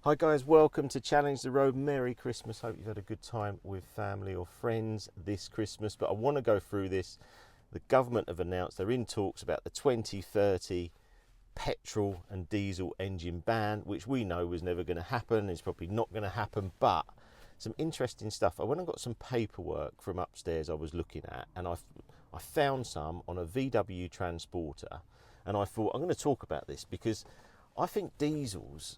Hi guys, welcome to Challenge the Road. Merry Christmas. Hope you've had a good time with family or friends this Christmas. But I want to go through this. The government have announced they're in talks about the 2030 petrol and diesel engine ban, which we know was never going to happen. It's probably not going to happen, but some interesting stuff. I went and got some paperwork from upstairs I was looking at, and I found some on a VW transporter, and I thought I'm going to talk about this because I think diesels,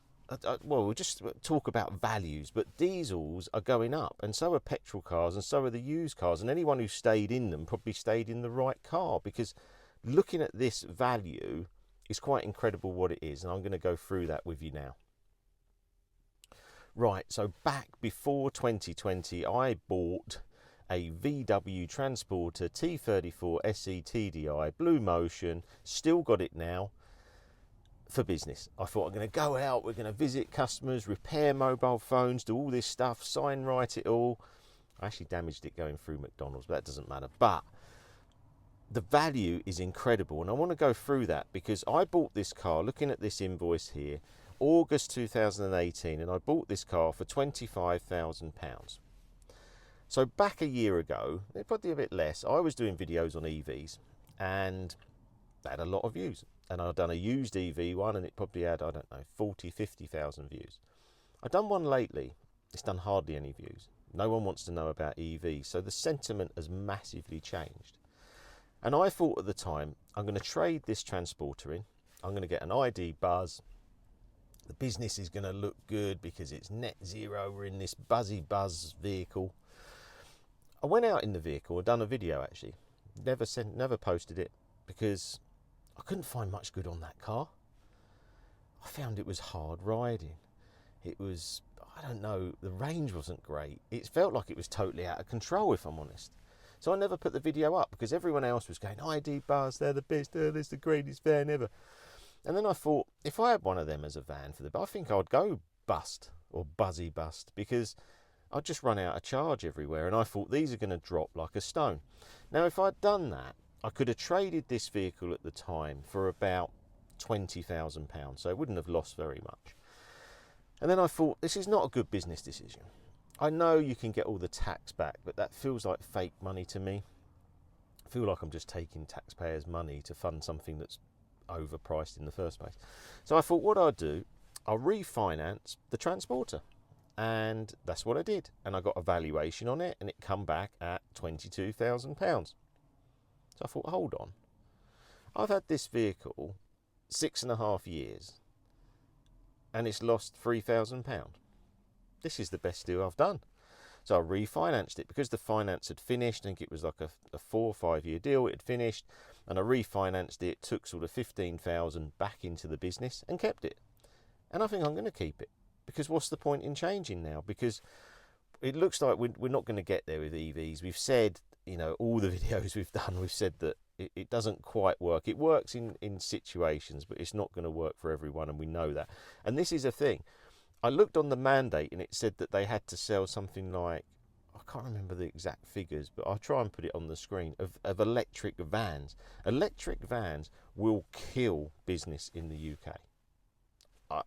well, we'll just talk about values, but diesels are going up, and so are petrol cars, and so are the used cars, and anyone who stayed in them probably stayed in the right car, because looking at this value is quite incredible what it is, and I'm going to go through that with you now. Right, so back before 2020, I bought a VW Transporter T34 SE TDI Blue Motion, still got it now, for business. I thought I'm going to go out, we're going to visit customers, repair mobile phones, do all this stuff, sign write it all. I actually damaged it going through McDonald's, but that doesn't matter. But the value is incredible, and I want to go through that because I bought this car, looking at this invoice here, August 2018, and I bought this car for £25,000. So back a year ago, probably a bit less, I was doing videos on EVs, and they had a lot of views. And I'd done a used EV one, and it probably had, I don't know, 40, 50,000 views. I've done one lately, it's done hardly any views. No one wants to know about EVs, so the sentiment has massively changed. And I thought at the time, I'm going to trade this transporter in, I'm going to get an ID Buzz, the business is going to look good because it's net zero, we're in this buzzy buzz vehicle. I went out in the vehicle and done a video actually, never posted it because I couldn't find much good on that car. I found it was hard riding. It was, I don't know, the range wasn't great. It felt like it was totally out of control, if I'm honest. So I never put the video up because everyone else was going, ID Buzz, they're the best, they're the greatest van ever. And then I thought, if I had one of them as a van for I think I'd go bust or buzzy bust because I'd just run out of charge everywhere. And I thought these are going to drop like a stone. Now, if I'd done that, I could have traded this vehicle at the time for about £20,000, so I wouldn't have lost very much. And then I thought, this is not a good business decision. I know you can get all the tax back, but that feels like fake money to me. I feel like I'm just taking taxpayers' money to fund something that's overpriced in the first place. So I thought, what I'll do, I'll refinance the transporter. And that's what I did. And I got a valuation on it, and it come back at £22,000. So I thought, hold on. I've had this vehicle 6.5 years and it's lost £3,000. This is the best deal I've done. So I refinanced it because the finance had finished. I think it was like a 4 or 5 year deal. It had finished and I refinanced it, took sort of 15,000 back into the business and kept it. And I think I'm going to keep it because what's the point in changing now? Because it looks like we're not going to get there with EVs. We've said, you know, all the videos we've done, we've said that it doesn't quite work. It works in situations, but it's not going to work for everyone, and we know that. And this is a thing. I looked on the mandate, and it said that they had to sell something like, I can't remember the exact figures, but I'll try and put it on the screen, of electric vans. Electric vans will kill business in the UK.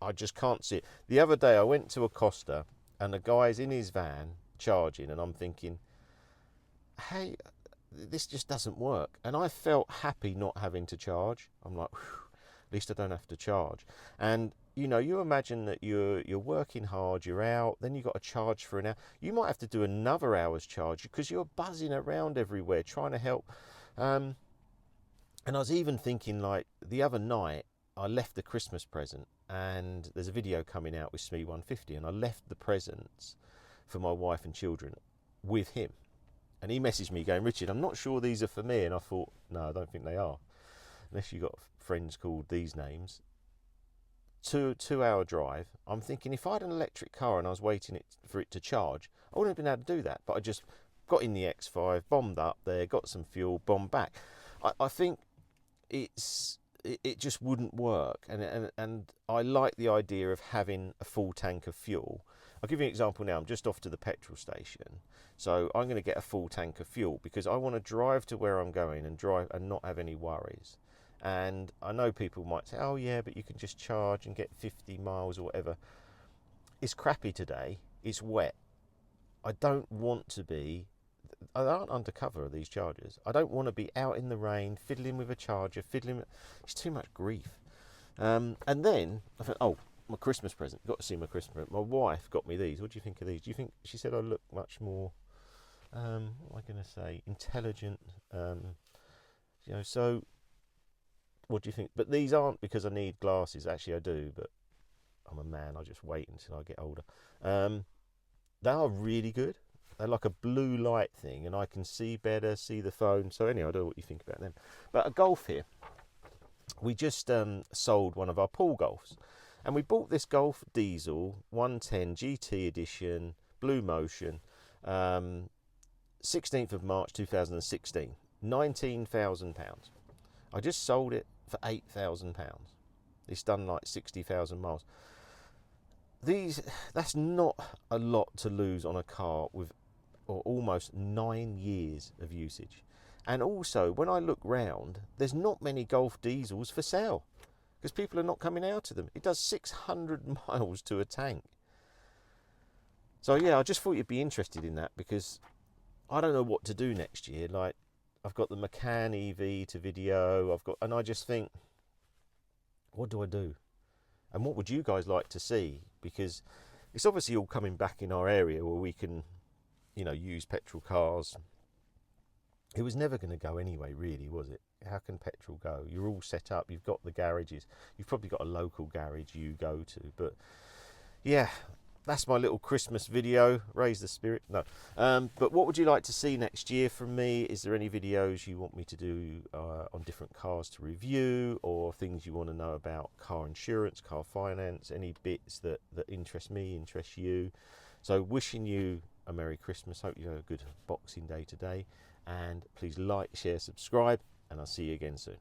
I just can't see it. The other day, I went to a Costa, and the guy's in his van charging, and I'm thinking, hey, this just doesn't work. And I felt happy not having to charge. I'm like, at least I don't have to charge. And you know, you imagine that you're working hard, you're out, then you've got to charge for an hour. You might have to do another hour's charge because you're buzzing around everywhere trying to help. And I was even thinking, like, the other night I left the Christmas present, and there's a video coming out with SME 150, and I left the presents for my wife and children with him. And he messaged me going, Richard, I'm not sure these are for me. And I thought, no, I don't think they are. Unless you've got friends called these names. 2 hour drive. I'm thinking if I had an electric car and I was waiting for it to charge, I wouldn't have been able to do that. But I just got in the X5, bombed up there, got some fuel, bombed back. I think it just wouldn't work. And I like the idea of having a full tank of fuel. I'll give you an example now. I'm just off to the petrol station. So I'm going to get a full tank of fuel because I want to drive to where I'm going and drive and not have any worries. And I know people might say, oh yeah, but you can just charge and get 50 miles or whatever. it's crappy today, it's wet. I don't want to be, I aren't undercover, these chargers. I don't want to be out in the rain, fiddling with a charger, it's too much grief. And then I thought, oh, my Christmas present. Got to see my Christmas present. My wife got me these. What do you think of these? Do you think, she said I look much more, what am I going to say, intelligent? So what do you think? But these aren't because I need glasses. Actually, I do, but I'm a man. I just wait until I get older. They are really good. They're like a blue light thing, and I can see better, see the phone. So anyway, I don't know what you think about them. But a Golf here. We just sold one of our pool Golfs, and we bought this Golf diesel 110 GT edition, Blue Motion, 16th of March 2016, £19,000. I just sold it for £8,000. It's done like 60,000 miles. That's not a lot to lose on a car with almost 9 years of usage. And also, when I look round, there's not many Golf diesels for sale because people are not coming out of them. It does 600 miles to a tank. So yeah, I just thought you'd be interested in that because I don't know what to do next year. Like, I've got the Macan EV to video, and I just think, what do I do? And what would you guys like to see? Because it's obviously all coming back in our area where we can, use petrol cars. It was never going to go anyway, really, was it? How can petrol go? You're all set up. You've got the garages. You've probably got a local garage you go to. But yeah, that's my little Christmas video. Raise the spirit. No. But what would you like to see next year from me? Is there any videos you want me to do on different cars to review, or things you want to know about car insurance, car finance, any bits that interest me, interest you? So wishing you a Merry Christmas. Hope you have a good Boxing Day today. And please like, share, subscribe, and I'll see you again soon.